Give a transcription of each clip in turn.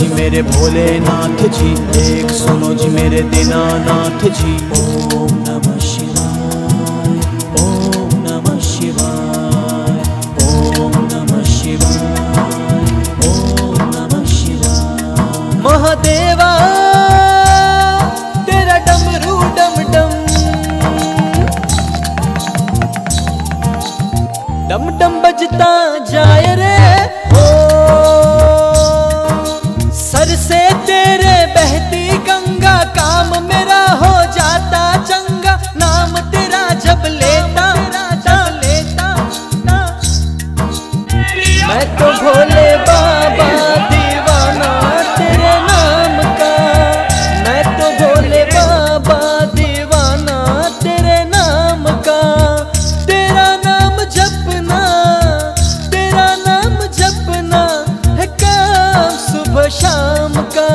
जी मेरे भोलेनाथ जी, एक सुनो जी मेरे दीनानाथ जी। ओम नमः शिवाय, ओम नमः शिवाय, ओम नमः शिवाय, ओम नमः शिवाय। महादेवा तेरा डमरू डम डम, डम डम बजता जाए रे। सर से तेरे बहती गंगा, काम मेरा हो जाता चंगा। नाम तेरा जब लेता मैं तो भोले बाबा दीवाना तेरे नाम का। मैं तो भोले बाबा दीवाना तेरे नाम का। तेरा नाम जपना, तेरा नाम जपना है काम सुबह शाम का।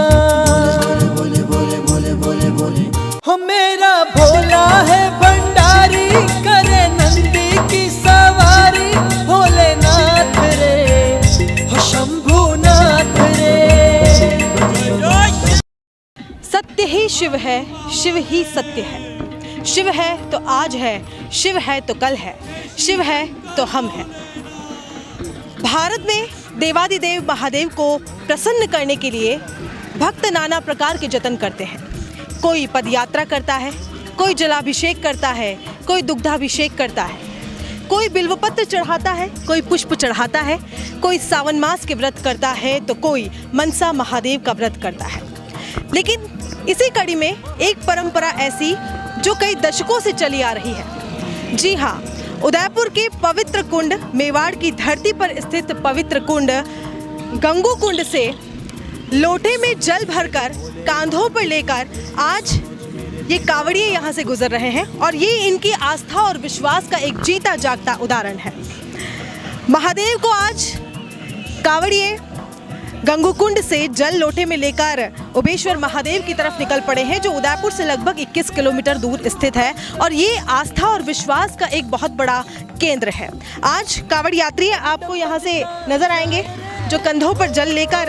बोले बोले बोले बोले बोले हो मेरा भोला है भंडारी, करे नंदी की सवारी। भोलेनाथ रे हो शंभुनाथ रे। सत्य ही शिव है, शिव ही सत्य है। शिव है तो आज है, शिव है तो कल है, शिव है तो हम हैं। भारत में देवादिदेव महादेव को प्रसन्न करने के लिए भक्त नाना प्रकार के जतन करते हैं। कोई पदयात्रा करता है, कोई जलाभिषेक करता है, कोई दुग्धाभिषेक करता है, कोई बिल्वपत्र चढ़ाता है, कोई पुष्प चढ़ाता है, कोई सावन मास के व्रत करता है, तो कोई मनसा महादेव का व्रत करता है। लेकिन इसी कड़ी में एक परंपरा ऐसी जो कई दशकों से चली आ रही है। जी हाँ, उदयपुर के पवित्र कुंड, मेवाड़ की धरती पर स्थित पवित्र कुंड गंगू कुंड से लोटे में जल भरकर कांधों पर लेकर आज ये कांवड़िए यहाँ से गुजर रहे हैं और ये इनकी आस्था और विश्वास का एक जीता जागता उदाहरण है। महादेव को आज कांवड़िए गंगू कुंड से जल लोटे में लेकर ओबेश्वर महादेव की तरफ निकल पड़े हैं, जो उदयपुर से लगभग 21 किलोमीटर दूर स्थित है और ये आस्था और विश्वास का एक बहुत बड़ा केंद्र है। आज कांवड़ यात्री आपको यहाँ से नजर आएंगे जो कंधों पर जल लेकर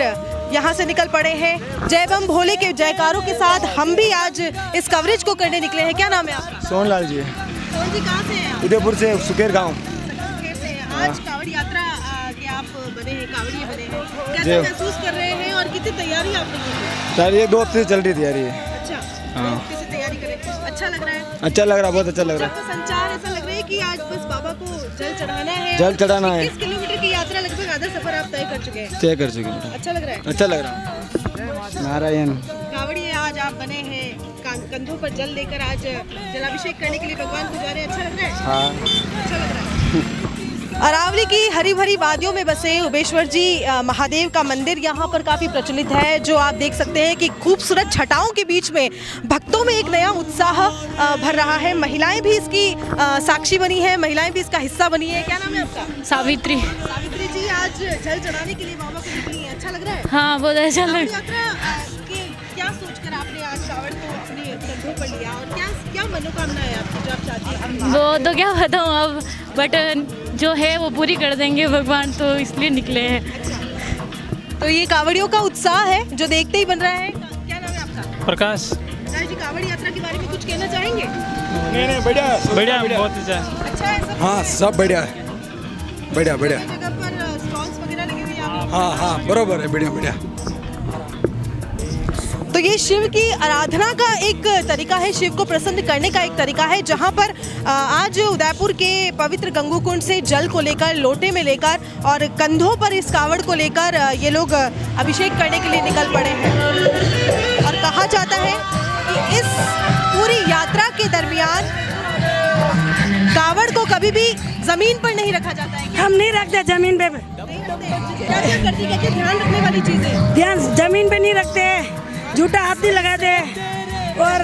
यहाँ से निकल पड़े हैं। जय बम भोले के जयकारों के साथ हम भी आज इस कवरेज को करने निकले हैं। क्या नाम है आपका? सोनलाल जी। सोन जी, कहाँ से हैं आप? उदयपुर से, सुकेर गाँव। आज कांवड़ यात्रा के आप बने हैं, कांवड़िए बने हैं, कैसा महसूस कर रहे हैं और कितनी तैयारी आपने की है? तैयारी 2 हफ्ते से चल रही तैयारी है। अच्छा, हाँ। कैसे तैयारी करें? अच्छा लग रहा है? अच्छा लग रहा है, बहुत अच्छा लग रहा है। संचार ऐसा लग रहा है कि आज बस बाबा को जल चढ़ाना है। जल चढ़ाना है। 21 किलोमीटर की यात्रा, लगभग आधा सफर आप तय कर चुके हैं। तय कर चुके हैं। अच्छा लग रहा है? अच्छा लग रहा है। नारायण। कांवड़िए आज आप बने हैं, कंधों पर जल लेकर आज जलाभिषेक करने के लिए भगवान को जा रहे हैं। अच्छा लग रहा है? हाँ, अच्छा लग रहा है। अरावली की हरी भरी वादियों में बसे ओबेश्वर जी महादेव का मंदिर यहाँ पर काफ़ी प्रचलित है, जो आप देख सकते हैं कि खूबसूरत छटाओं के बीच में भक्तों में एक नया उत्साह भर रहा है। महिलाएं भी इसकी साक्षी बनी है, महिलाएं भी इसका हिस्सा बनी है। क्या नाम है आपका? सावित्री। सावित्री जी, आज जल चढ़ाने के लिए बाबा को निकली है, अच्छा लग रहा है? हाँ, बहुत अच्छा लग रहा है। क्या सोचकर आपने आज कांवड़ को अपने कंधों पर लिया और क्या मनोकामना है आपकी जो आप चाहती हैं? वो तो क्या बताऊँ अब, बट जो है वो पूरी कर देंगे भगवान, तो इसलिए निकले हैं। तो ये कांवड़ियों का उत्साह है जो देखते ही बन रहा है। क्या नाम है आपका? प्रकाश। जी, कांवड़ यात्रा के बारे में कुछ कहना चाहेंगे? नहीं, बढ़िया बढ़िया, बहुत अच्छा। अच्छा है सब? हाँ, सब बढ़िया है, बढ़िया बढ़िया। जगह पर स्टॉल्स वगैरह लगे हुए हैं? हाँ हाँ, बरोबर है, बढ़िया बढ़िया। तो ये शिव की आराधना का एक तरीका है, शिव को प्रसन्न करने का एक तरीका है, जहाँ पर आज उदयपुर के पवित्र गंगू कुंड से जल को लेकर, लोटे में लेकर और कंधों पर इस कावड़ को लेकर ये लोग अभिषेक करने के लिए निकल पड़े हैं। और कहा जाता है कि इस पूरी यात्रा के दरमियान कावड़ को कभी भी जमीन पर नहीं रखा जाता है। हम नहीं रखते जमीन पे। क्या करती है, क्या ध्यान रखने वाली चीजें? ध्यान जमीन पे नहीं रखते, झूठा हाथ नहीं लगाते और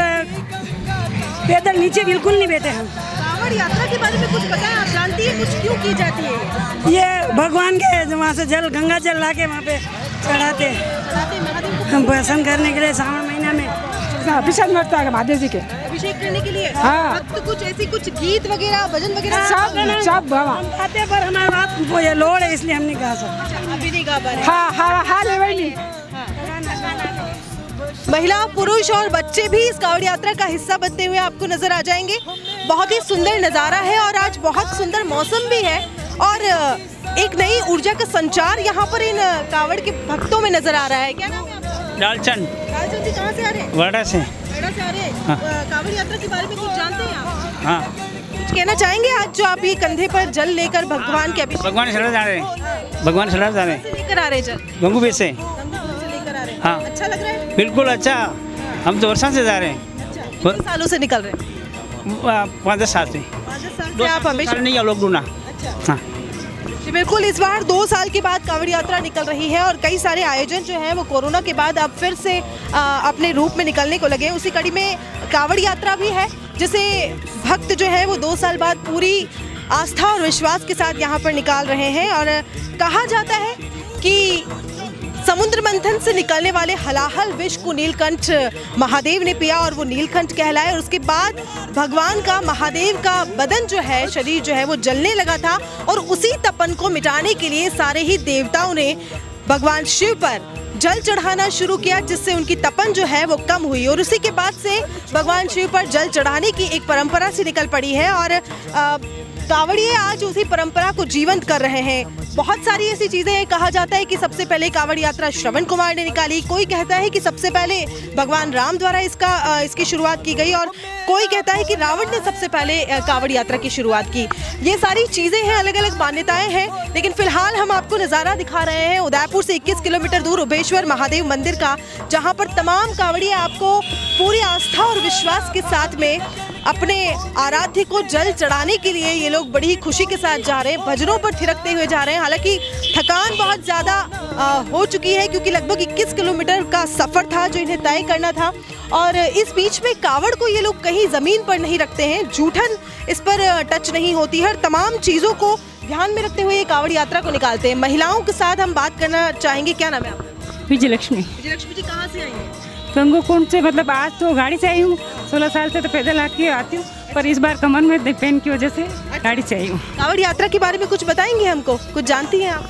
पैदल नीचे बिल्कुल नहीं बैठे हम। कांवड़ यात्रा के बारे में कुछ पता है? आप जानती है कुछ क्यों की जाती है? ये भगवान के वहाँ से जल, गंगा जल ला के वहाँ पे चढ़ाते हम प्रसन्न करने के लिए। सावन महीना में अभिषेक करता है महादेव जी के, अभिषेक करने के लिए। हाँ। तो कुछ ऐसी कुछ गीत वगैरह, भजन वगैरह सब बाबा हम गाते, पर हमारे बात वो ये लोड है, इसलिए हम नहीं गा सकते। अभी नहीं गा पा रहे। हाँ हाँ हाँ ले वही नहीं। महिला, पुरुष और बच्चे भी इस कावड़ यात्रा का हिस्सा बनते हुए आपको नजर आ जाएंगे। बहुत ही सुंदर नज़ारा है और आज बहुत सुंदर मौसम भी है और एक नई ऊर्जा का संचार यहाँ पर इन कावड़ के भक्तों में नजर आ रहा है। क्या नाम है आपका? लालचंद। लालचंद जी कहाँ से आ रहे हैं? वर्डा से। वर्डा से आ रहे हैं। हाँ। कावड़ यात्रा के बारे में कुछ जानते हैं आप? हाँ, कुछ कहना चाहेंगे आज जो आप ये कंधे पर जल लेकर भगवान के अभिषेक भगवान सड़ा जा रहे हैं, भगवान सड़ा जा रहे हैं, से लेकर आ रहे हैं? जल गंगू बेस से। गंगापुर से लेकर आ रहे हैं। हाँ। अच्छा लग रहा है? बिल्कुल अच्छा। हम तो वर्षा से जा रहे हैं, कितने सालों से निकल रहे हैं? 5-10 साल से। 5 साल से आप हमेशा? नहीं लॉकडाउन। अच्छा हाँ, जी बिल्कुल। इस बार 2 साल के बाद कावड़ यात्रा निकल रही है और कई सारे आयोजन जो है वो कोरोना के बाद अब फिर से अपने रूप में निकलने को लगे हैं। उसी कड़ी में कावड़ यात्रा भी है जिसे भक्त जो है वो 2 साल बाद पूरी आस्था और विश्वास के साथ यहाँ पर निकाल रहे हैं। और कहा जाता है कि समुद्र मंथन से निकलने वाले हलाहल विष को नीलकंठ महादेव ने पिया और वो नीलकंठ कहलाए और उसके बाद भगवान का, महादेव का बदन जो है, शरीर जो है वो जलने लगा था और उसी तपन को मिटाने के लिए सारे ही देवताओं ने भगवान शिव पर जल चढ़ाना शुरू किया जिससे उनकी तपन जो है वो कम हुई और उसी के बाद से भगवान शिव पर जल चढ़ाने की एक परंपरा सी निकल पड़ी है और कावड़िए आज उसी परंपरा को जीवंत कर रहे हैं। बहुत सारी ऐसी चीज़ें हैं। कहा जाता है कि सबसे पहले कावड़ यात्रा श्रवण कुमार ने निकाली, कोई कहता है कि सबसे पहले भगवान राम द्वारा इसकी शुरुआत की गई और कोई कहता है कि रावण ने सबसे पहले कावड़ यात्रा की शुरुआत की। ये सारी चीज़ें हैं, अलग अलग मान्यताएं हैं, लेकिन फिलहाल हम आपको नज़ारा दिखा रहे हैं उदयपुर से 21 किलोमीटर दूर उबेश्वर महादेव मंदिर का, जहाँ पर तमाम कावड़िए आपको पूरी आस्था और विश्वास के साथ में अपने आराध्य को जल चढ़ाने के लिए ये लोग बड़ी ही खुशी के साथ जा रहे हैं, भजनों पर थिरकते हुए जा रहे हैं। हालांकि थकान बहुत ज़्यादा हो चुकी है क्योंकि लगभग 21 किलोमीटर का सफ़र था जो इन्हें तय करना था और इस बीच में कावड़ को ये लोग कहीं ज़मीन पर नहीं रखते हैं, जूठन इस पर टच नहीं होती है। तमाम चीज़ों को ध्यान में रखते हुए ये कावड़ यात्रा को निकालते हैं। महिलाओं के साथ हम बात करना चाहेंगे। क्या नाम है आपका? विजयलक्ष्मी। विजयलक्ष्मी जी कहाँ से आई हैं? गंगोकुंड से, मतलब आज तो गाड़ी से आई हूँ, 16 साल से तो पैदल आती हूँ, पर इस बार कमर में पेन की वजह से गाड़ी से आई हूँ। कावड़ यात्रा के बारे में कुछ बताएंगे हमको? कुछ जानती हैं आप?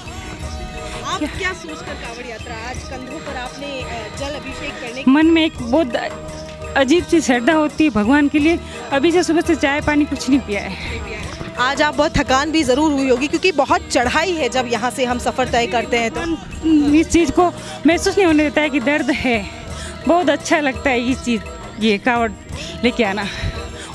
क्या सोचकर कावड़ यात्रा आज कंधों पर आपने जल अभिषेक करने की? मन में एक बहुत अजीब सी श्रद्धा होती है भगवान के लिए। अभी से सुबह से चाय पानी कुछ नहीं पिया है। आज आप बहुत थकान भी ज़रूर हुई होगी क्योंकि बहुत चढ़ाई है जब यहाँ से हम सफ़र तय करते हैं तो इस चीज़ को महसूस नहीं होने देता है कि दर्द है। बहुत अच्छा लगता है ये चीज़, ये कावड़ लेके आना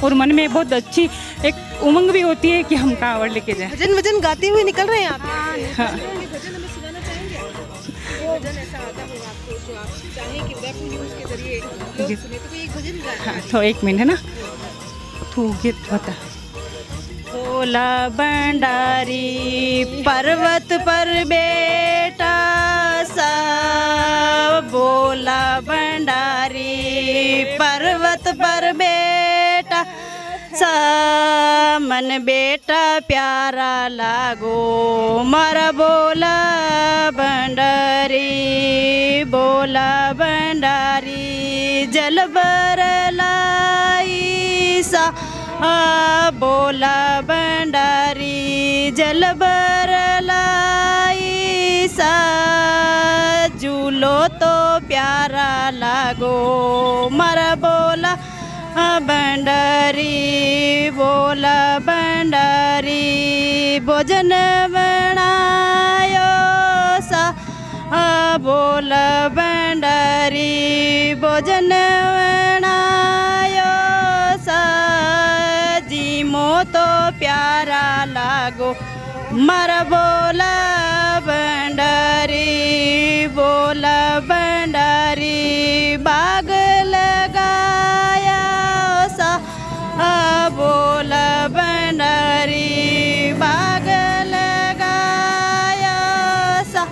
और मन में बहुत अच्छी एक उमंग भी होती है कि हम कावड़ लेके जाएं। भजन वजन गाते हुए निकल रहे हैं आप? हाँ। भजन हमें सुनाना चाहेंगे? वो भजन ऐसा आता हो आपको जो आप चाहें कि उदयपुर न्यूज़ के जरिए लोग सुने, तो कोई एक भजन गाएं। हाँ, तो 1 मिनट है ना, तू गीत बता। भोला भंडारी पर्वत पर बेटा सा, भोला भंडारी पर्वत पर बेटा सा, मन बेटा प्यारा लागो मारा भोला भंडारी, भोला भंडारी जल बरलाई सा, भोला भंडारी जल बरलाई सा, झूलो तो प्यारा लागो मारा भोला भंडारी, भोला भंडारी भोजन बनायो सा, भोला भंडारी भोजन बनायो सा, जीमो तो प्यारा लागो मारा भोला भंडारी, भोला भंडारी बाग लगाया सा, भोला भंडारी बाग लगाया सा,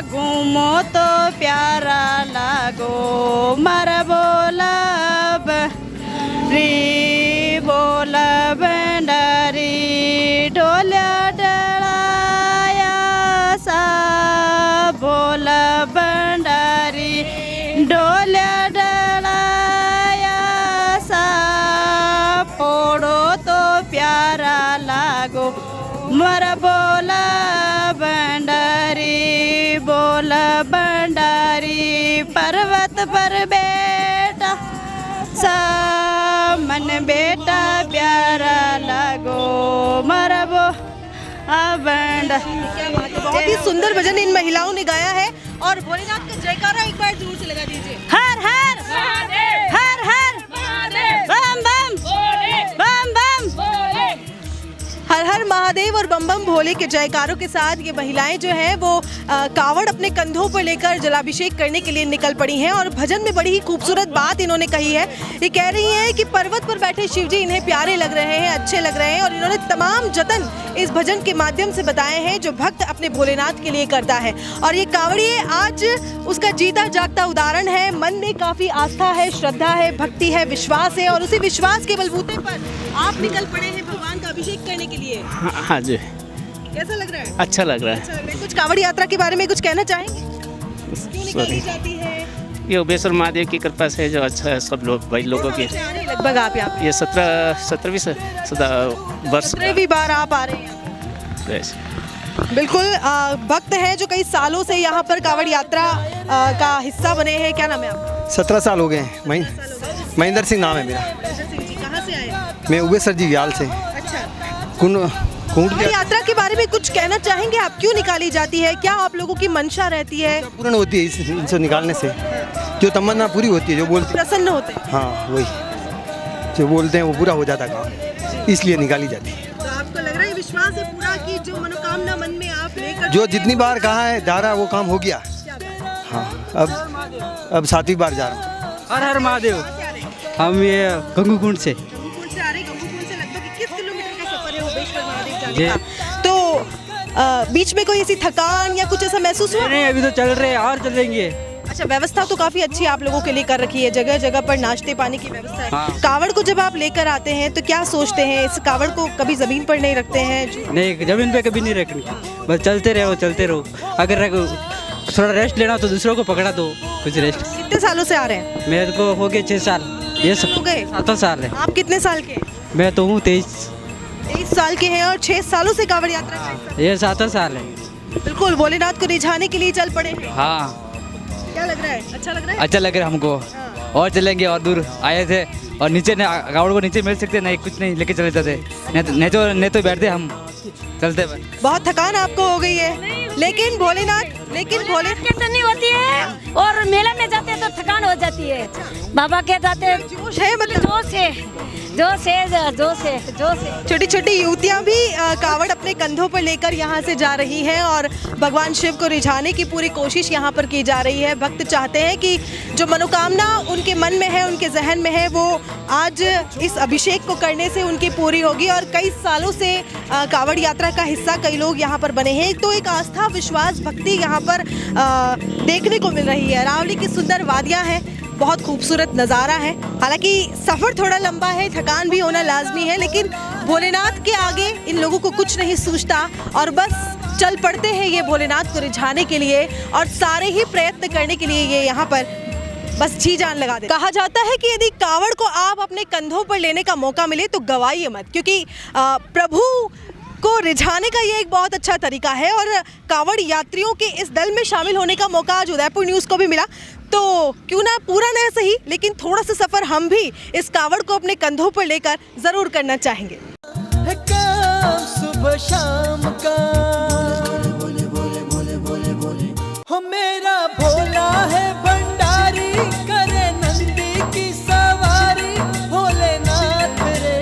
घूमो तो प्यारा लागो मारा भोला भंडारी, भोला भंडारी ढोलिया डलाया सा, भोला भंडारी ढोलिया डलाया सा, फोड़ो तो प्यारा लागो मारा भोला भंडारी, भोला भंडारी पर्वत पर बेटा सामन बेटा प्यारा लागो मरबो अबंड। बहुत ही सुंदर भजन इन महिलाओं ने गाया है और भोलेनाथ का जयकारा एक बार जोर से लगा दीजिए। हर हर हर हर बम बम बम बम। हर हर महादेव और बम बम भोले के जयकारों के साथ ये महिलाएं जो है वो कावड़ अपने कंधों पर लेकर जलाभिषेक करने के लिए निकल पड़ी हैं और भजन में बड़ी ही खूबसूरत बात इन्होंने कही है। ये कह रही हैं कि पर्वत पर बैठे शिव जी इन्हें प्यारे लग रहे हैं, अच्छे लग रहे हैं और इन्होंने तमाम जतन इस भजन के माध्यम से बताए हैं जो भक्त अपने भोलेनाथ के लिए करता है। और ये कावड़िए आज उसका जीता जागता उदाहरण है। मन में काफ़ी आस्था है, श्रद्धा है, भक्ति है, विश्वास है और उसी विश्वास के बलबूते पर आप निकल पड़े हैं भगवान का अभिषेक करने के लिए। हाँ जी, कैसा लग रहा है? अच्छा लग रहा अच्छा लग रहा है। कुछ कावड़ यात्रा के बारे में कुछ कहना चाहेंगे? क्यों निकाली जाती है? ये उबेश्वर महादेव की कृपा से जो अच्छा है सब लोग भाई लोगों की। लगभग आप यहाँ पे ये 17वीं वर्ष 17वीं बार आप आ रहे हैं। बिल्कुल भक्त हैं जो कई सालों से यहाँ पर कावड़ यात्रा का हिस्सा बने हैं। क्या नाम है आपका? 17 साल हो गए हैं। महेंद्र सिंह नाम है मेरा। कहाँ से आए? मैं उबेसर जी व्याल से। अच्छा, कावड़ यात्रा के बारे में कुछ कहना चाहेंगे? आप क्यों निकाली जाती है? क्या आप लोगों की मंशा रहती है? पूर्ण होती है इनसे निकालने से, जो तमन्ना पूरी होती है, जो बोलते प्रसन्न होते हैं। हाँ वही जो बोलते हैं वो पूरा हो जाता काम, इसलिए निकाली जाती है। तो आपको लग रहा है विश्वास है पूरा कि जो मनोकामना मन में आप लेकर जो जितनी बार कहा है जा रहा वो काम हो गया। हाँ अब 7वीं बार जा रहा हूँ। हर हर महादेव। हम ये गंगूकुंड से। गंगूकुंड से आ रहे हैं। गंगूकुंड से लगभग 21 किलोमीटर का सफर है उबेश्वर महादेव जाने का। तो बीच में कोई ऐसी थकान या कुछ ऐसा महसूस हुआ? नहीं, अभी तो चल रहे हैं और चलेंगे। अच्छा, व्यवस्था तो काफी अच्छी आप लोगों के लिए कर रखी है, जगह जगह पर नाश्ते पानी की व्यवस्था है। हाँ। कावड़ को जब आप लेकर आते हैं तो क्या सोचते हैं? इस कावड़ को कभी जमीन पर नहीं रखते हैं? नहीं, जमीन पे कभी नहीं रखनी, बस चलते रहो। अगर थोड़ा रेस्ट लेना तो दूसरों को पकड़ा दो, कुछ रेस्ट। कितने सालों से आ रहे हैं? मेरे को हो गए 6 साल। ये सब हो गए? 7 साल है। आप कितने साल के? मैं तो हूँ 23 साल के हैं और 6 सालों से कावड़ यात्रा कर रहे हैं। ये 7 साल है। बिल्कुल, भोलेनाथ को रिझाने के लिए चल पड़े हैं। हाँ, क्या लग रहा है? अच्छा लग रहा है? अच्छा लग रहा है हमको। और चलेंगे, और दूर आए थे और नीचे कावड़ को नीचे मिल सकते नहीं, कुछ नहीं लेके चले जाते, नहीं तो बैठते हम चलते। बहुत थकान आपको हो गई है, लेकिन भोलेनाथ नहीं होती है और मेला में जाते हैं तो थकान हो जाती है। बाबा के जाते जोश है, मतलब जोश है। छोटी छोटी युवतियां भी कावड़ अपने कंधों पर लेकर यहाँ से जा रही हैं और भगवान शिव को रिझाने की पूरी कोशिश यहाँ पर की जा रही है। भक्त चाहते हैं कि जो मनोकामना उनके मन में है, उनके जहन में है, वो आज इस अभिषेक को करने से उनकी पूरी होगी। और कई सालों से कावड़ यात्रा का हिस्सा कई लोग यहाँ पर बने हैं, तो एक आस्था, विश्वास, भक्ति यहाँ पर देखने को मिल रही है। अरावली की सुंदर वादियाँ हैं, बहुत खूबसूरत नज़ारा है। हालांकि सफ़र थोड़ा लंबा है, थकान भी होना लाजमी है, लेकिन भोलेनाथ के आगे इन लोगों को कुछ नहीं सूझता और बस चल पड़ते हैं ये भोलेनाथ को रिझाने के लिए और सारे ही प्रयत्न करने के लिए ये यहाँ पर बस जी जान लगा दे। कहा जाता है कि यदि कावड़ को आप अपने कंधों पर लेने का मौका मिले तो गवाइए मत, क्योंकि प्रभु को रिझाने का ये एक बहुत अच्छा तरीका है। और कावड़ यात्रियों के इस दल में शामिल होने का मौका आज उदयपुर न्यूज़ को भी मिला, तो क्यों ना पूरा न सही लेकिन थोड़ा सा सफ़र हम भी इस कावड़ को अपने कंधों पर लेकर ज़रूर करना चाहेंगे। काम सुबह शाम का हो मेरा भोला है भंडारी, करे नंदी की सवारी, भोलेनाथ रे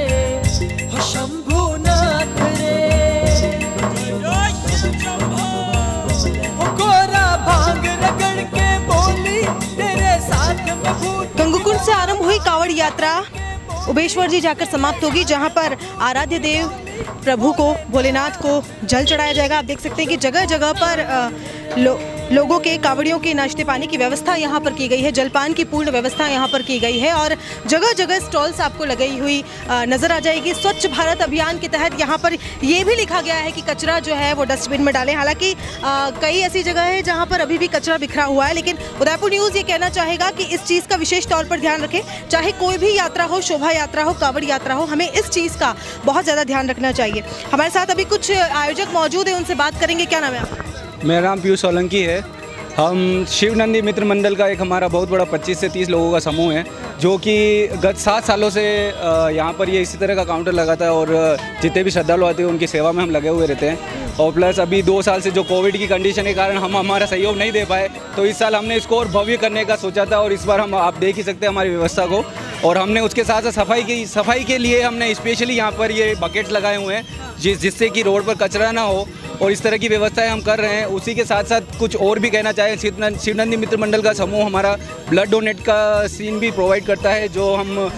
हो शंभुनाथ रे, हो गोरा भांग रगड़ के बोली तेरे साथ में भूत। गंगूकुंड से आरंभ हुई कावड़ यात्रा उबेश्वर जी जाकर समाप्त होगी, जहां पर आराध्य देव प्रभु को, भोलेनाथ को जल चढ़ाया जाएगा। आप देख सकते हैं कि जगह जगह पर लोगों के, कावड़ियों के नाश्ते पानी की व्यवस्था यहाँ पर की गई है, जलपान की पूर्ण व्यवस्था यहाँ पर की गई है और जगह जगह स्टॉल्स आपको लगाई हुई नज़र आ जाएगी। स्वच्छ भारत अभियान के तहत यहाँ पर ये भी लिखा गया है कि कचरा जो है वो डस्टबिन में डालें। हालांकि कई ऐसी जगह है जहाँ पर अभी भी कचरा बिखरा हुआ है, लेकिन उदयपुर न्यूज़ ये कहना चाहेगा कि इस चीज़ का विशेष तौर पर ध्यान रखें। चाहे कोई भी यात्रा हो, शोभा यात्रा हो, कावड़ यात्रा हो, हमें इस चीज़ का बहुत ज़्यादा ध्यान रखना चाहिए। हमारे साथ अभी कुछ आयोजक मौजूद हैं, उनसे बात करेंगे। क्या नाम है आपका? मेरा नाम पीयूष सोलंकी है हम शिव नंदी मित्र मंडल का एक हमारा बहुत बड़ा 25 से 30 लोगों का समूह है, जो कि गत 7 सालों से यहाँ पर ये इसी तरह का काउंटर लगाता है और जितने भी श्रद्धालु आते हैं उनकी सेवा में हम लगे हुए रहते हैं। और प्लस अभी 2 साल से जो कोविड की कंडीशन के कारण हम हमारा सहयोग नहीं दे पाए, तो इस साल हमने इसको और भव्य करने का सोचा था और इस बार हम आप देख ही सकते हैं हमारी व्यवस्था को। और हमने उसके साथ साथ सफाई के लिए हमने स्पेशली यहाँ पर ये बकेट्स लगाए हुए हैं जिससे कि रोड पर कचरा ना हो, और इस तरह की व्यवस्थाएं हम कर रहे हैं। उसी के साथ साथ कुछ और भी कहना चाहें, शिवनंदी मित्र मंडल का समूह हमारा ब्लड डोनेट का सीन भी प्रोवाइड करता है, जो हम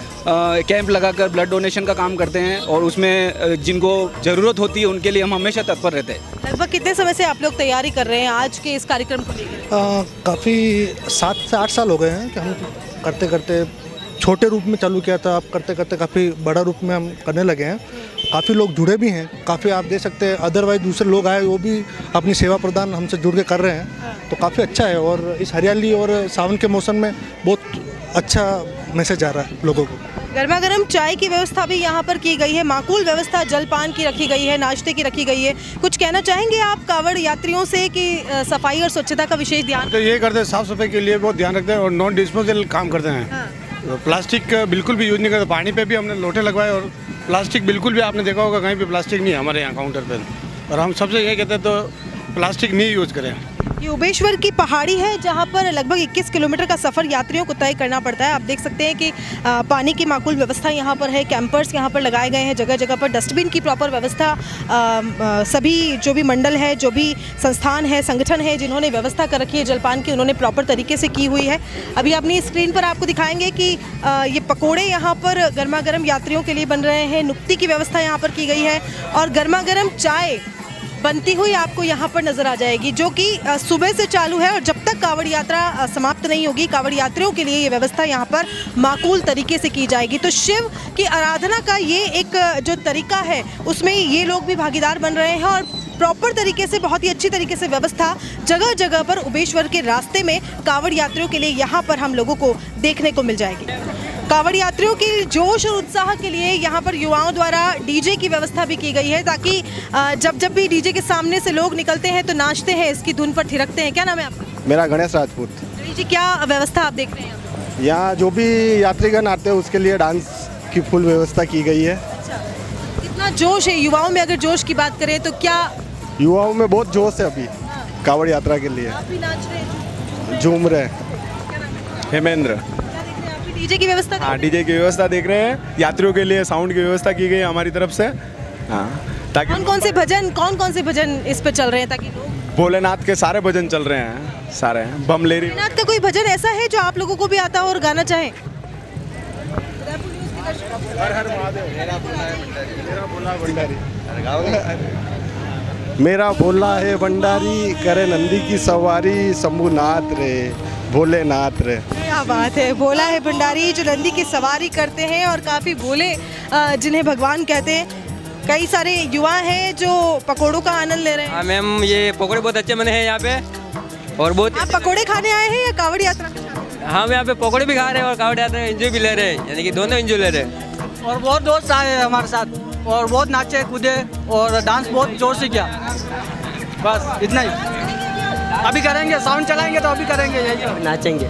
कैंप लगाकर ब्लड डोनेशन का काम करते हैं और उसमें जिनको ज़रूरत होती है उनके लिए हम हमेशा तत्पर रहते हैं। लगभग कितने समय से आप लोग तैयारी कर रहे हैं आज के इस कार्यक्रम को लेकर? काफ़ी 7 से 8 साल हो गए हैं कि हम करते करते छोटे रूप में चालू किया था, अब करते करते काफ़ी बड़ा रूप में हम करने लगे हैं। काफ़ी लोग जुड़े भी हैं, काफ़ी आप देख सकते हैं अदरवाइज दूसरे लोग आए वो भी अपनी सेवा प्रदान हमसे जुड़ के कर रहे हैं, तो काफ़ी अच्छा है। और इस हरियाली और सावन के मौसम में बहुत अच्छा मैसेज आ रहा है लोगों को। गर्मा गर्म चाय की व्यवस्था भी यहाँ पर की गई है, माकूल व्यवस्था जलपान की रखी गई है, नाश्ते की रखी गई है। कुछ कहना चाहेंगे आप कांवड़ यात्रियों से कि सफाई और स्वच्छता का विशेष ध्यान? तो ये करते हैं, साफ सफाई के लिए बहुत ध्यान रखते हैं और नॉन डिस्पोजल काम करते हैं। प्लास्टिक बिल्कुल भी यूज़ नहीं करते। पानी पे भी हमने लोटे लगवाए और प्लास्टिक बिल्कुल भी, आपने देखा होगा कहीं भी प्लास्टिक नहीं है हमारे यहाँ काउंटर पे। और हम सबसे ये कहते हैं तो प्लास्टिक नहीं यूज़ करें। ये उबेश्वर की पहाड़ी है जहाँ पर लगभग 21 किलोमीटर का सफ़र यात्रियों को तय करना पड़ता है। आप देख सकते हैं कि पानी की माकूल व्यवस्था यहाँ पर है, कैंपर्स यहाँ पर लगाए गए हैं, जगह जगह पर डस्टबिन की प्रॉपर व्यवस्था। सभी जो भी मंडल है, जो भी संस्थान है, संगठन है, जिन्होंने व्यवस्था कर रखी है जलपान की, उन्होंने प्रॉपर तरीके से की हुई है। अभी अपनी स्क्रीन पर आपको दिखाएंगे कि ये पकौड़े यहाँ पर गर्मा गर्म यात्रियों के लिए बन रहे हैं, नुक्ती की व्यवस्था यहाँ पर की गई है और गर्मा गर्म चाय बनती हुई आपको यहाँ पर नज़र आ जाएगी, जो कि सुबह से चालू है और जब तक कांवड़ यात्रा समाप्त नहीं होगी, कांवड़ यात्रियों के लिए ये व्यवस्था यहाँ पर माकूल तरीके से की जाएगी। तो शिव की आराधना का ये एक जो तरीका है उसमें ये लोग भी भागीदार बन रहे हैं और प्रॉपर तरीके से, बहुत ही अच्छी तरीके से व्यवस्था जगह जगह पर उबेश्वर के रास्ते में कांवड़ यात्रियों के लिए यहाँ पर हम लोगों को देखने को मिल जाएगी। कांवड़ यात्रियों के जोश और उत्साह के लिए यहाँ पर युवाओं द्वारा डीजे की व्यवस्था भी की गई है, ताकि जब भी डीजे के सामने से लोग निकलते हैं तो नाचते हैं, इसकी धुन पर थिरकते हैं। क्या नाम है आपका? मेरा गणेश राजपूत। जी, क्या व्यवस्था आप देख रहे हैं? यहाँ जो भी यात्रीगण आते हैं उसके लिए डांस की फुल व्यवस्था की गई है। कितना जोश है युवाओं में? अगर जोश की बात करें तो क्या युवाओं में बहुत जोश है अभी कांवड़ यात्रा के लिए। आप भी नाच रहे हैं, झूम रहे। हेमेंद्र। डीजे की व्यवस्था? हाँ, डीजे की व्यवस्था देख रहे हैं। यात्रियों के लिए साउंड की व्यवस्था की गई है हमारी तरफ से। हाँ, ताकि कौन कौन से भजन इस पे चल रहे हैं, ताकि लोग? भोलेनाथ के सारे भजन चल रहे हैं, सारे बमलेरी। भोलेनाथ का कोई भजन ऐसा है जो आप लोगों को भी आता हो और गाना चाहें? हर हर महादेव। मेरा भोला है भंडारी, करे नंदी की सवारी, शंभुनाथ रे भोलेनाथ रे। क्या बात है, भोला है भंडारी जो नंदी की सवारी करते हैं और काफ़ी भोले जिन्हें भगवान कहते हैं। कई सारे युवा हैं जो पकोड़ों का आनंद ले रहे हैं। हाँ मैम, ये पकोड़े बहुत अच्छे बने हैं यहाँ पे और बहुत। आप पकोड़े खाने आए हैं या कांवड़ यात्रा? हम यहाँ पे पकोड़े भी खा रहे हैं और कांवड़ यात्रा एंजॉय भी ले रहे हैं, यानी कि दोनों एंजॉय ले रहे हैं। और बहुत दोस्त आए हैं हमारे साथ और बहुत नाचे कूदे और डांस बहुत जोर से किया। बस इतना ही। अभी करेंगे, साउंड चलाएंगे तो अभी करेंगे, यही नाचेंगे।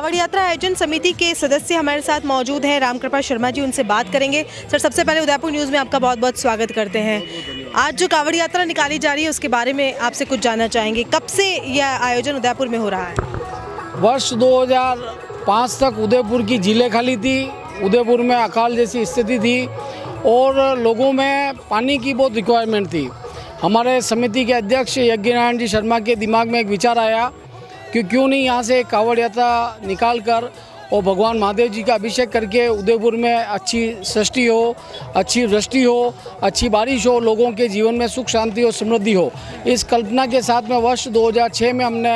कावड़ यात्रा आयोजन समिति के सदस्य हमारे साथ मौजूद हैं, रामकृपा शर्मा जी, उनसे बात करेंगे। सर, सबसे पहले उदयपुर न्यूज़ में आपका बहुत बहुत स्वागत करते हैं। आज जो कावड़ यात्रा निकाली जा रही है उसके बारे में आपसे कुछ जानना चाहेंगे। कब से यह आयोजन उदयपुर में हो रहा है? वर्ष 2005 तक उदयपुर की झीलें खाली थी, उदयपुर में अकाल जैसी स्थिति थी और लोगों में पानी की बहुत रिक्वायरमेंट थी। हमारे समिति के अध्यक्ष यज्ञनारायण जी शर्मा के दिमाग में एक विचार आया कि क्यों नहीं यहाँ से कावड़ यात्रा निकाल कर और भगवान महादेव जी का अभिषेक करके उदयपुर में अच्छी सृष्टि हो, अच्छी वृष्टि हो, अच्छी बारिश हो, लोगों के जीवन में सुख शांति और समृद्धि हो। इस कल्पना के साथ में वर्ष 2006 में हमने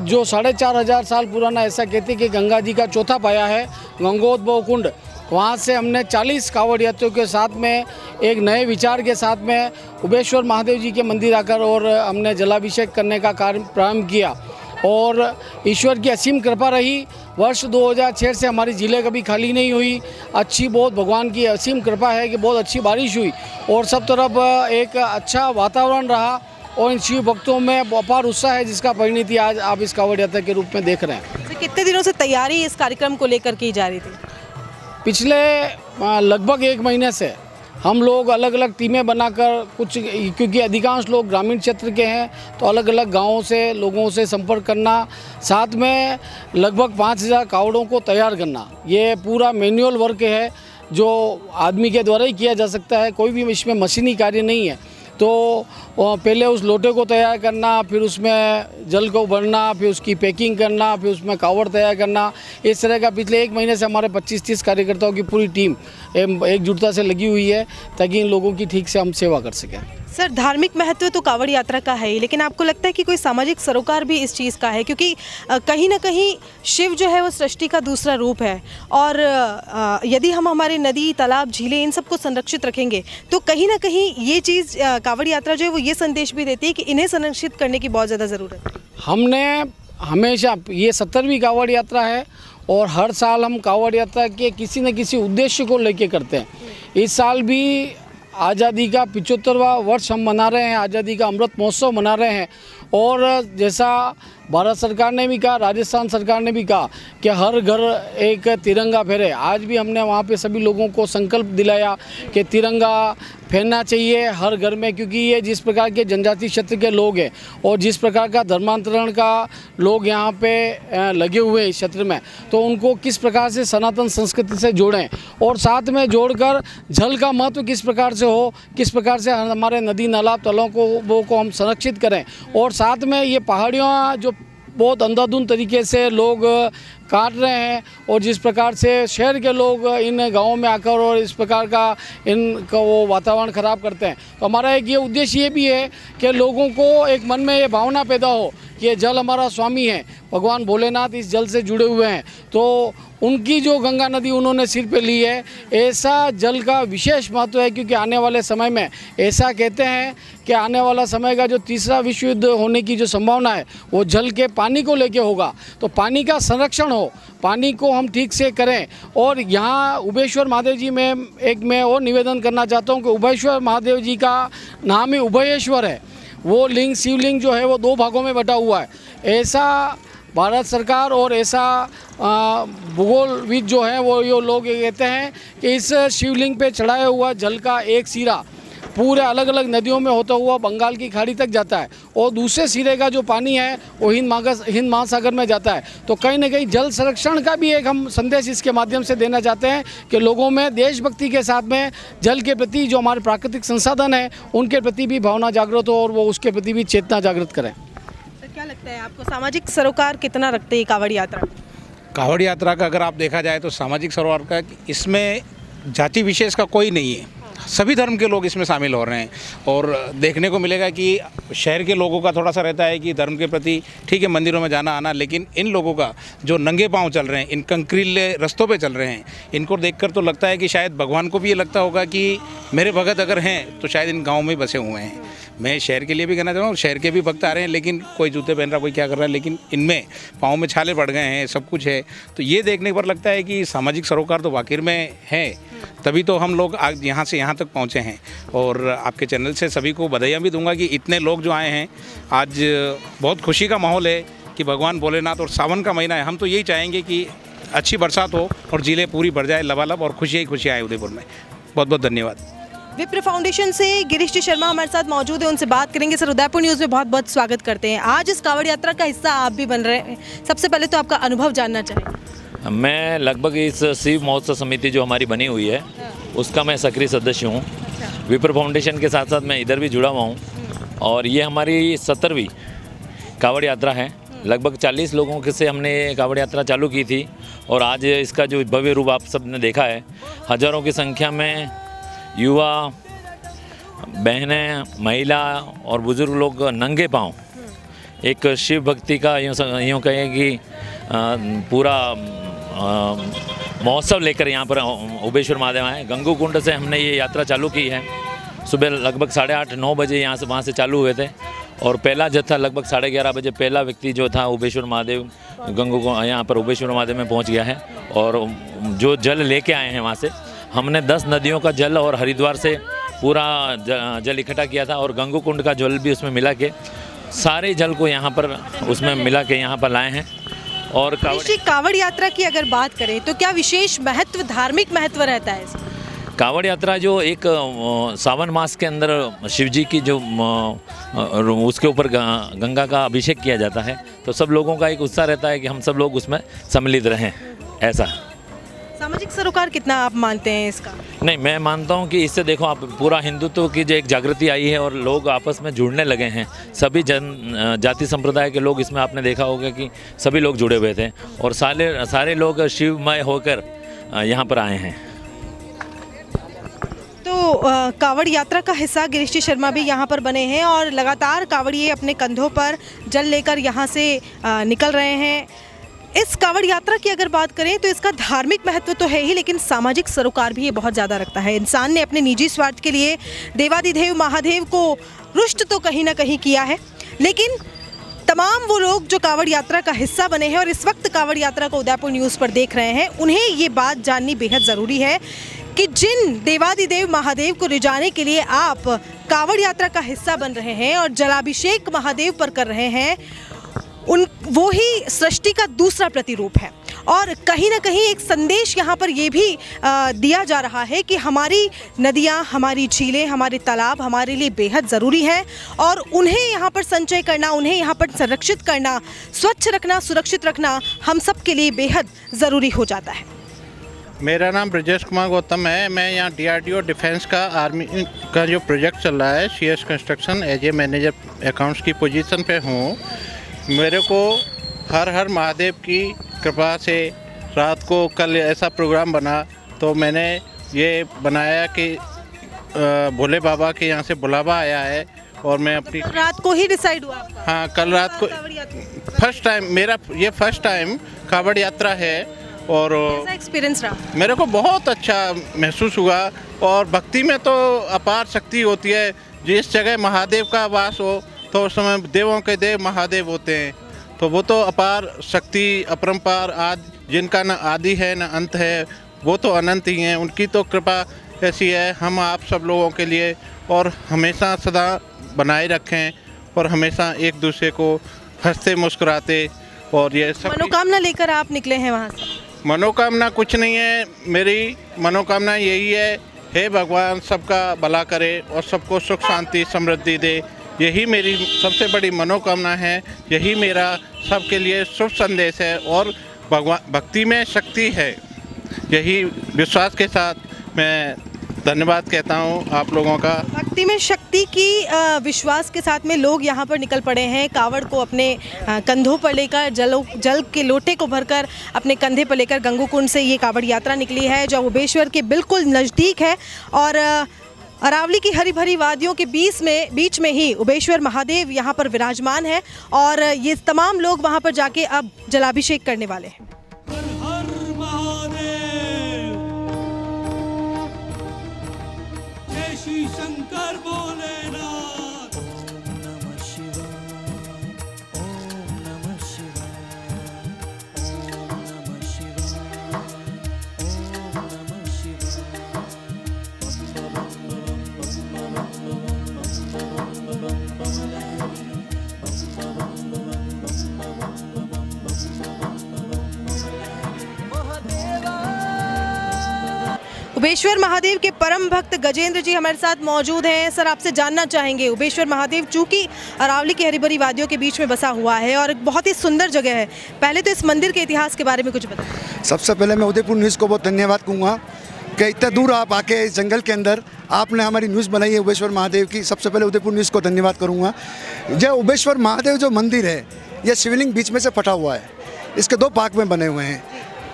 जो 4500 साल पुराना ऐसा कहते कि गंगा जी का चौथा पाया है गंगोद्भव कुंड, वहाँ से हमने 40 कावड़ यात्रियों के साथ में एक नए विचार के साथ में उबेश्वर महादेव जी के मंदिर आकर और हमने जलाभिषेक करने का कार्य प्रारंभ किया और ईश्वर की असीम कृपा रही। वर्ष 2006 से हमारी ज़िले कभी खाली नहीं हुई। अच्छी बहुत भगवान की असीम कृपा है कि बहुत अच्छी बारिश हुई और सब तरफ एक अच्छा वातावरण रहा और इन शिव भक्तों में अपार उत्साह है जिसका परिणति आज आप इस कावड़ यात्रा के रूप में देख रहे हैं। कितने दिनों से तैयारी इस कार्यक्रम को लेकर की जा रही थी? पिछले लगभग 1 महीने से हम लोग अलग अलग टीमें बनाकर कुछ, क्योंकि अधिकांश लोग ग्रामीण क्षेत्र के हैं तो अलग अलग गांवों से लोगों से संपर्क करना, साथ में लगभग 5000 कावड़ों को तैयार करना, ये पूरा मैनुअल वर्क है जो आदमी के द्वारा ही किया जा सकता है, कोई भी इसमें मशीनी कार्य नहीं है। तो पहले उस लोटे को तैयार करना, फिर उसमें जल को भरना, फिर उसकी पैकिंग करना, फिर उसमें कावड़ तैयार करना, इस तरह का पिछले 1 महीने से हमारे 25-30 कार्यकर्ताओं की पूरी टीम एकजुटता से लगी हुई है ताकि इन लोगों की ठीक से हम सेवा कर सकें। सर, धार्मिक महत्व तो कावड़ यात्रा का है ही, लेकिन आपको लगता है कि कोई सामाजिक सरोकार भी इस चीज़ का है? क्योंकि कहीं ना कहीं शिव जो है वो सृष्टि का दूसरा रूप है और यदि हम हमारे नदी, तालाब, झीलें इन सबको संरक्षित रखेंगे तो कहीं ना कहीं ये चीज़ कावड़ यात्रा जो है वो ये संदेश भी देती है कि इन्हें संरक्षित करने की बहुत ज़्यादा ज़रूरत है। हमने हमेशा, ये 70वीं कावड़ यात्रा है और हर साल हम कावड़ यात्रा के किसी न किसी उद्देश्य को लेके करते हैं। इस साल भी आज़ादी का 75वां वर्ष हम मना रहे हैं, आज़ादी का अमृत महोत्सव मना रहे हैं और जैसा भारत सरकार ने भी कहा, राजस्थान सरकार ने भी कहा कि हर घर एक तिरंगा फहरे। आज भी हमने वहाँ पे सभी लोगों को संकल्प दिलाया कि तिरंगा फहरना चाहिए हर घर में, क्योंकि ये जिस प्रकार के जनजाति क्षेत्र के लोग हैं और जिस प्रकार का धर्मांतरण का लोग यहाँ पे लगे हुए हैं इस क्षेत्र में, तो उनको किस प्रकार से सनातन संस्कृति से जोड़ें और साथ में जोड़कर जल का महत्व किस प्रकार से हो, किस प्रकार से हमारे नदी नाला तालों को हम संरक्षित करें और साथ में ये पहाड़ियाँ जो बहुत अंधाधुंध तरीके से लोग काट रहे हैं और जिस प्रकार से शहर के लोग इन गाँवों में आकर और इस प्रकार का इनका वो वातावरण ख़राब करते हैं, तो हमारा एक ये उद्देश्य ये भी है कि लोगों को एक मन में ये भावना पैदा हो कि ये जल हमारा स्वामी है, भगवान भोलेनाथ इस जल से जुड़े हुए हैं, तो उनकी जो गंगा नदी उन्होंने सिर पे ली है, ऐसा जल का विशेष महत्व है। क्योंकि आने वाले समय में ऐसा कहते हैं कि आने वाला समय का जो तीसरा विश्व युद्ध होने की जो संभावना है वो जल के पानी को लेके होगा, तो पानी का संरक्षण हो, पानी को हम ठीक से करें। और यहाँ उबेश्वर महादेव जी में एक मैं और निवेदन करना चाहता हूँ कि उबेश्वर महादेव जी का नाम ही उभयेश्वर है, वो लिंग शिवलिंग जो है वो 2 भागों में बटा हुआ है। ऐसा भारत सरकार और ऐसा भूगोलविद जो है वो ये लोग कहते हैं कि इस शिवलिंग पे चढ़ाया हुआ जल का एक सिरा पूरे अलग अलग नदियों में होता हुआ बंगाल की खाड़ी तक जाता है और दूसरे सिरे का जो पानी है वो हिंद महासागर में जाता है। तो कहीं ना कहीं जल संरक्षण का भी एक हम संदेश इसके माध्यम से देना चाहते हैं कि लोगों में देशभक्ति के साथ में जल के प्रति जो हमारे प्राकृतिक संसाधन है उनके प्रति भी भावना जागृत हो और वो उसके प्रति भी चेतना जागृत करें। क्या लगता है आपको, सामाजिक सरोकार कितना रखते हैं कावड़ यात्रा? कावड़ यात्रा का अगर आप देखा जाए तो सामाजिक सरोकार का इसमें जाति विशेष का कोई नहीं है, सभी धर्म के लोग इसमें शामिल हो रहे हैं। और देखने को मिलेगा कि शहर के लोगों का थोड़ा सा रहता है कि धर्म के प्रति ठीक है मंदिरों में जाना आना, लेकिन इन लोगों का जो नंगे पांव चल रहे हैं, इन कंकरीले रस्तों पे चल रहे हैं, इनको देखकर तो लगता है कि शायद भगवान को भी ये लगता होगा कि मेरे भगत अगर हैं तो शायद इन गाँव में बसे हुए हैं। मैं शहर के लिए भी कहना चाहूँ, शहर के भी भक्त आ रहे हैं, लेकिन कोई जूते पहन रहा, कोई क्या कर रहा है, लेकिन इनमें पाँव में छाले पड़ गए हैं, सब कुछ है। तो ये देखने पर लगता है कि सामाजिक सरोकार तो वाकई में है, तभी तो हम लोग आज यहाँ से यहाँ तक पहुँचे हैं। और आपके चैनल से सभी को बधाइयाँ भी दूंगा कि इतने लोग जो आए हैं आज, बहुत खुशी का माहौल है कि भगवान भोलेनाथ, और सावन का महीना है, हम तो यही चाहेंगे कि अच्छी बरसात हो और जिले पूरी भर जाए लबालब और खुशियाँ ही खुशियाँ आए उदयपुर में। बहुत बहुत धन्यवाद। विप्र फाउंडेशन से गिरीश जी शर्मा हमारे साथ मौजूद है, उनसे बात करेंगे। सर, उदयपुर न्यूज़ में बहुत बहुत स्वागत करते हैं। आज इस कांवड़ यात्रा का हिस्सा आप भी बन रहे हैं, सबसे पहले तो आपका अनुभव जानना चाहेंगे। मैं लगभग इस शिव महोत्सव समिति जो हमारी बनी हुई है उसका मैं सक्रिय सदस्य हूँ। विप्र फाउंडेशन के साथ साथ मैं इधर भी जुड़ा हुआ हूँ और ये हमारी 17वीं कांवड़ यात्रा है। लगभग 40 लोगों के से हमने कांवड़ यात्रा चालू की थी और आज इसका जो भव्य रूप आप सब ने देखा है, हज़ारों की संख्या में युवा, बहनें, महिला और बुज़ुर्ग लोग नंगे पांव एक शिव भक्ति का यूँ कहें कि पूरा महोत्सव लेकर यहाँ पर ओबेश्वर महादेव आए। गंगू कुंड से हमने ये यात्रा चालू की है। सुबह लगभग 8:30-9 बजे वहाँ से चालू हुए थे और पहला जत्था लगभग 11:30 बजे पहला व्यक्ति जो था ओबेश्वर महादेव गंगू को यहाँ पर ओबेश्वर महादेव में पहुँच गया है। और जो जल लेके आए हैं वहाँ से हमने 10 नदियों का जल और हरिद्वार से पूरा जल इकट्ठा किया था और गंगू कुंड का जल भी उसमें मिला के सारे जल को यहाँ पर उसमें मिला के यहाँ पर लाए हैं। और कांवड़ यात्रा की अगर बात करें तो क्या विशेष महत्व, धार्मिक महत्व रहता है इसका? कांवड़ यात्रा जो एक सावन मास के अंदर शिव जी की जो उसके ऊपर गंगा का अभिषेक किया जाता है, तो सब लोगों का एक उत्साह रहता है कि हम सब लोग उसमें सम्मिलित रहें। ऐसा सामाजिक सरोकार कितना आप मानते हैं इसका? नहीं, मैं मानता हूं कि इससे देखो आप पूरा हिंदुत्व की जो एक जागृति आई है और लोग आपस में जुड़ने लगे हैं। सभी जाति संप्रदाय के लोग इसमें आपने देखा होगा कि सभी लोग जुड़े हुए थे और सारे लोग शिवमय होकर यहाँ पर आए हैं। तो कांवड़ यात्रा का हिस्सा गिरीश जी शर्मा भी यहाँ पर बने हैं और लगातार कांवड़िए अपने कंधों पर जल लेकर यहाँ से निकल रहे हैं। इस कांवड़ यात्रा की अगर बात करें तो इसका धार्मिक महत्व तो है ही, लेकिन सामाजिक सरोकार भी ये बहुत ज़्यादा रखता है। इंसान ने अपने निजी स्वार्थ के लिए देवादिदेव महादेव को रुष्ट तो कहीं ना कहीं किया है, लेकिन तमाम वो लोग जो कांवड़ यात्रा का हिस्सा बने हैं और इस वक्त कांवड़ यात्रा को उदयपुर न्यूज़ पर देख रहे हैं, उन्हें ये बात जाननी बेहद ज़रूरी है कि जिन देवादिदेव महादेव को रिझाने के लिए आप कांवड़ यात्रा का हिस्सा बन रहे हैं और जलाभिषेक महादेव पर कर रहे हैं, वो ही सृष्टि का दूसरा प्रतिरूप है। और कहीं ना कहीं एक संदेश यहाँ पर ये भी दिया जा रहा है कि हमारी नदियाँ, हमारी झीलें, हमारे तालाब हमारे लिए बेहद ज़रूरी है और उन्हें यहाँ पर संचय करना, उन्हें यहाँ पर संरक्षित करना, स्वच्छ रखना, सुरक्षित रखना हम सब के लिए बेहद ज़रूरी हो जाता है। मेरा नाम ब्रजेश कुमार गौतम है। मैं यहाँ DRDO डिफेंस का आर्मी का जो प्रोजेक्ट चल रहा है CS construction as a manager accounts की पोजीशन पे हूँ। मेरे को हर हर महादेव की कृपा से रात को कल ऐसा प्रोग्राम बना तो मैंने ये बनाया कि भोले बाबा के यहाँ से बुलावा आया है और मैं अपनी रात को ही डिसाइड हुआ आपका? हाँ, कल रात को फर्स्ट टाइम मेरा ये फर्स्ट टाइम कांवड़ यात्रा है और कैसा एक्सपीरियंस रहा? मेरे को बहुत अच्छा महसूस हुआ और भक्ति में तो अपार शक्ति होती है। जिस जगह महादेव का वास हो तो उस समय देवों के देव महादेव होते हैं, तो वो तो अपार शक्ति अपरंपार जिनका न आदि है न अंत है, वो तो अनंत ही हैं। उनकी तो कृपा ऐसी है हम आप सब लोगों के लिए और हमेशा सदा बनाए रखें और हमेशा एक दूसरे को हंसते मुस्कुराते। और ये सब मनोकामना लेकर आप निकले हैं वहाँ से? मनोकामना कुछ नहीं है, मेरी मनोकामना यही है, हे भगवान सबका भला करे और सबको सुख शांति समृद्धि दे। यही मेरी सबसे बड़ी मनोकामना है, यही मेरा सबके लिए शुभ संदेश है और भगवान भक्ति में शक्ति है, यही विश्वास के साथ मैं धन्यवाद कहता हूँ आप लोगों का। भक्ति में शक्ति की विश्वास के साथ में लोग यहाँ पर निकल पड़े हैं। कांवड़ को अपने कंधों पर लेकर जल के लोटे को भरकर अपने कंधे पर लेकर गंगू कुंड से ये कांवड़ यात्रा निकली है जो ओबेश्वर के बिल्कुल नज़दीक है और अरावली की हरी भरी वादियों के बीच में ही ओबेश्वर महादेव यहाँ पर विराजमान है और ये तमाम लोग वहाँ पर जाके अब जलाभिषेक करने वाले हैं। शंकर भोलेनाथ। ओम नमः शिवाय, ओम नमः शिवाय, ओम नमः शिवाय, ओम नमः शिवाय। बम बम बम बम बम बम बम बम बम बम बम बम बम बम बम उबेश्वर महादेव के परम भक्त गजेंद्र जी हमारे साथ मौजूद हैं। सर, आपसे जानना चाहेंगे, उबेश्वर महादेव चूँकि अरावली की हरी भरी वादियों के बीच में बसा हुआ है और बहुत ही सुंदर जगह है, पहले तो इस मंदिर के इतिहास के बारे में कुछ बताएं। सबसे पहले मैं उदयपुर न्यूज़ को बहुत धन्यवाद कहूँगा कि इतना दूर आप आके इस जंगल के अंदर आपने हमारी न्यूज़ बनाई है उबेश्वर महादेव की। सबसे पहले उदयपुर न्यूज़ को धन्यवाद करूँगा। जो उबेश्वर महादेव जो मंदिर है, यह शिवलिंग बीच में से फटा हुआ है, इसके 2 पार्ट में बने हुए हैं।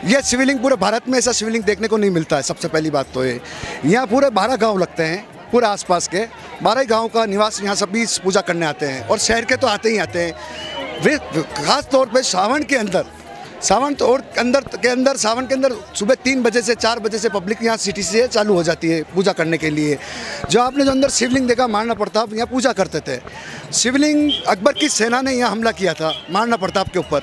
यह शिवलिंग पूरे भारत में ऐसा शिवलिंग देखने को नहीं मिलता है। सबसे पहली बात तो ये, यहाँ पूरे 12 गांव लगते हैं, पूरे आसपास के 12 गांव का निवास यहाँ सभी पूजा करने आते हैं और शहर के तो आते ही आते हैं। वे खास तौर पे सावन के अंदर सावन के अंदर सुबह 3 बजे से 4 बजे से पब्लिक यहाँ सिटी से चालू हो जाती है पूजा करने के लिए। जो आपने जो अंदर शिवलिंग देखा, महाराणा प्रताप यहाँ पूजा करते थे। शिवलिंग अकबर की सेना ने यहाँ हमला किया था महाराणा प्रताप के ऊपर,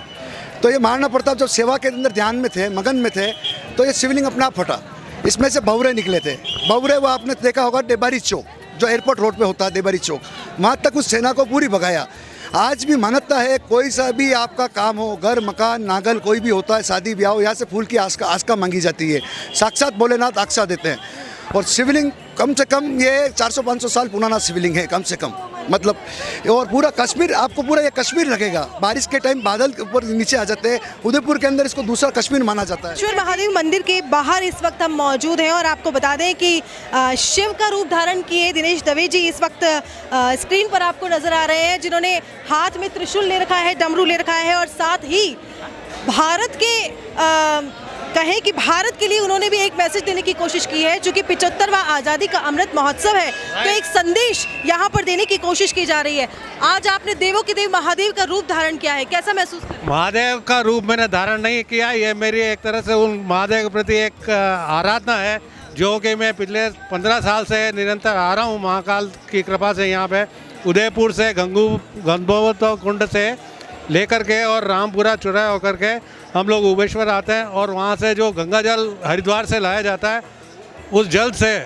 तो ये महाराणा प्रताप जब सेवा के अंदर ध्यान में थे, मगन में थे, तो ये शिवलिंग अपना आप फटा। इसमें से भंवरे निकले थे। भंवरे वो आपने देखा होगा डेबारी चौक, जो एयरपोर्ट रोड पे होता है डेबारी चौक, वहाँ तक उस सेना को पूरी भगाया। आज भी मान्यता है, कोई सा भी आपका काम हो, घर मकान नागल कोई भी होता है, शादी ब्याह हो, यहाँ से फूल की आस्का मांगी जाती है। साक्षात भोलेनाथ आस्का देते हैं। और शिवलिंग कम से कम ये 400-500 साल पुराना शिवलिंग है कम से कम, मतलब। और पूरा कश्मीर, आपको पूरा ये कश्मीर लगेगा। बारिश के टाइम बादल के ऊपर नीचे आ जाते हैं। उदयपुर के अंदर इसको दूसरा कश्मीर माना जाता है। उबेश्वर महादेव मंदिर के बाहर इस वक्त हम मौजूद हैं और आपको बता दें कि शिव का रूप धारण किए दिनेश दवे जी इस वक्त स्क्रीन पर आपको नजर आ रहे हैं, जिन्होंने हाथ में त्रिशूल ले रखा है, डमरू ले रखा है और साथ ही भारत के कहें कि भारत के लिए उन्होंने भी एक मैसेज देने की कोशिश की है। चूँकि 75वां आज़ादी का अमृत महोत्सव है, तो एक संदेश यहाँ पर देने की कोशिश की जा रही है। आज आपने देवों के देव महादेव का रूप धारण किया है, कैसा महसूस कर रहे हैं? महादेव का रूप मैंने धारण नहीं किया, ये मेरी एक तरह से उन महादेव के प्रति एक आराधना है, जो कि मैं पिछले 15 साल से निरंतर आ रहा हूँ। महाकाल की कृपा से यहाँ पे उदयपुर से गंगोत्सव कुंड से लेकर के और रामपुरा चौराहे होकर के हम लोग उबेश्वर आते हैं और वहाँ से जो गंगा जल हरिद्वार से लाया जाता है, उस जल से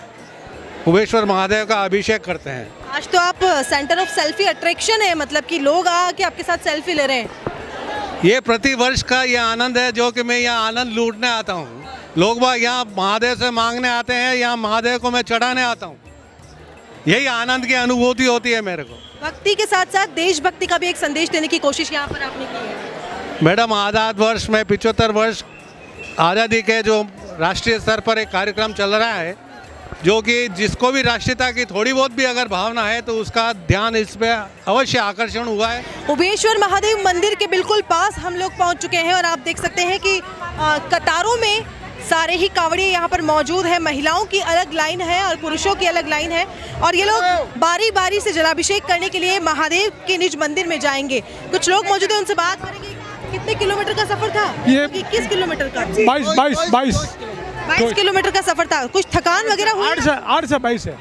उबेश्वर महादेव का अभिषेक करते हैं। आज तो आप सेंटर ऑफ सेल्फी अट्रैक्शन है, मतलब कि लोग आके आपके साथ सेल्फी ले रहे हैं। ये प्रति वर्ष का ये आनंद है, जो कि मैं यहाँ आनंद लूटने आता हूँ। लोग बाग यहाँ महादेव से मांगने आते हैं, यहाँ महादेव को मैं चढ़ाने आता हूँ। यही आनंद की अनुभूति होती है मेरे को। भक्ति के साथ साथ देशभक्ति का भी एक संदेश देने की कोशिश यहाँ पर आपने की है। मैडम, आज़ाद वर्ष में 75 वर्ष आज़ादी के जो राष्ट्रीय स्तर पर एक कार्यक्रम चल रहा है, जो कि जिसको भी राष्ट्रीयता की थोड़ी बहुत भी अगर भावना है तो उसका ध्यान इस पे अवश्य आकर्षण हुआ है। उबेश्वर महादेव मंदिर के बिल्कुल पास हम लोग पहुँच चुके हैं और आप देख सकते हैं कि कतारों में सारे ही कांवड़िए यहाँ पर मौजूद है। महिलाओं की अलग लाइन है और पुरुषों की अलग लाइन है और ये लोग बारी बारी से जलाभिषेक करने के लिए महादेव के निज मंदिर में जाएंगे। कुछ लोग मौजूद हैं, उनसे बात करेंगे। कितने किलोमीटर का सफर था? ये 21 किलोमीटर का। 22 किलोमीटर का सफर था। कुछ थकान वगैरह हुई? 8 से 22 है।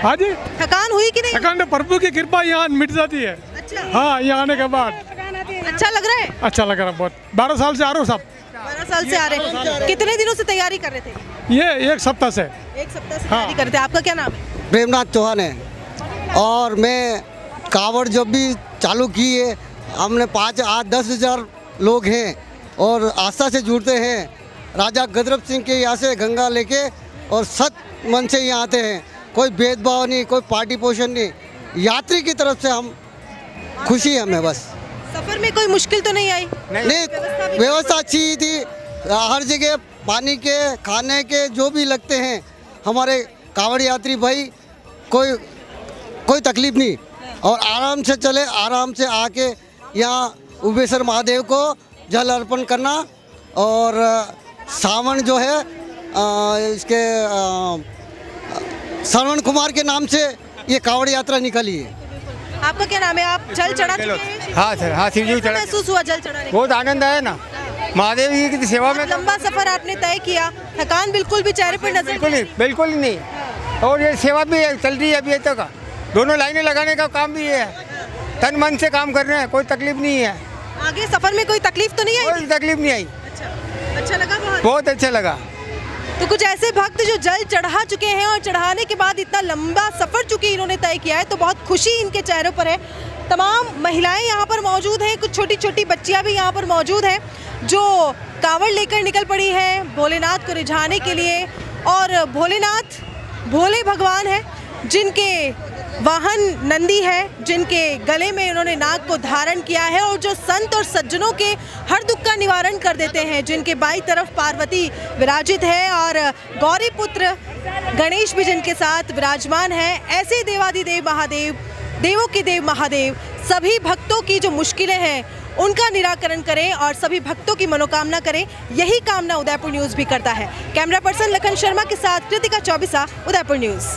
हाँ जी, थकान हुई कि नहीं? थकान प्रभु की कृपा यहाँ मिट जाती है। अच्छा। हाँ, यहाँ आने के बाद अच्छा लग रहा है? अच्छा लग रहा है बहुत। 12 साल से आ रहा हूँ साहब। 12 साल से आ रहे हैं। कितने दिनों से तैयारी कर रहे थे? ये 1 सप्ताह से। 1 सप्ताह से तैयारी कर रहे थे। आपका क्या नाम है? प्रेमनाथ चौहान है। और मैं कावड़ जब भी चालू की है, हमने 5-8-10 हज़ार लोग हैं और आस्था से जुड़ते हैं। राजा गदरप सिंह के यहाँ से गंगा लेके और सत मन से यहाँ आते हैं। कोई भेदभाव नहीं, कोई पार्टी पोषण नहीं, यात्री की तरफ से हम खुशी है हमें। बस सफर में कोई मुश्किल तो नहीं आई? नहीं, व्यवस्था अच्छी ही थी। हर जगह पानी के, खाने के जो भी लगते हैं हमारे कांवड़ यात्री भाई, कोई तकलीफ नहीं और आराम से चले, आराम से आके यहाँ उबेश्वर महादेव को जल अर्पण करना। और सावन जो है इसके श्रवण कुमार के नाम से ये कांवड़ यात्रा निकली है। आपका क्या नाम है? आप जल चढ़ा चुके हैं? हाँ सर, हाँ शिव जी चढ़ा। महसूस हुआ जल चढ़ाने? बहुत आनंद आया ना, महादेव जी की सेवा में। लंबा सफर आपने तय किया, थकान बिल्कुल भी चेहरे पर नजर बिल्कुल ही नहीं। और ये सेवा भी चल रही है अभी तक। दोनों लाइनें लगाने का काम भी है, तन मन से काम कर रहे हैं, कोई तकलीफ नहीं है। आगे सफर में कोई तकलीफ तो नहीं आई? कोई तकलीफ नहीं आई। अच्छा लगा? बहुत अच्छा लगा। तो कुछ ऐसे भक्त जो जल चढ़ा चुके हैं और चढ़ाने के बाद इतना लंबा सफर चूंकि इन्होंने तय किया है, तो बहुत खुशी इनके चेहरों पर है। तमाम महिलाएं यहाँ पर मौजूद हैं, कुछ छोटी छोटी बच्चियाँ भी यहाँ पर मौजूद हैं जो कावड़ लेकर निकल पड़ी हैं भोलेनाथ को रिझाने के लिए। और भोलेनाथ भोले भगवान हैं जिनके वाहन नंदी है, जिनके गले में उन्होंने नाग को धारण किया है और जो संत और सज्जनों के हर दुख का निवारण कर देते हैं, जिनके बाईं तरफ पार्वती विराजित है और गौरी पुत्र गणेश भी जिनके साथ विराजमान है। ऐसे देवादिदेव महादेव, देवों के देव महादेव सभी भक्तों की जो मुश्किलें हैं उनका निराकरण करें और सभी भक्तों की मनोकामना करें, यही कामना उदयपुर न्यूज़ भी करता है। कैमरा पर्सन लखन शर्मा के साथ कृतिका चौबिसा, उदयपुर न्यूज़।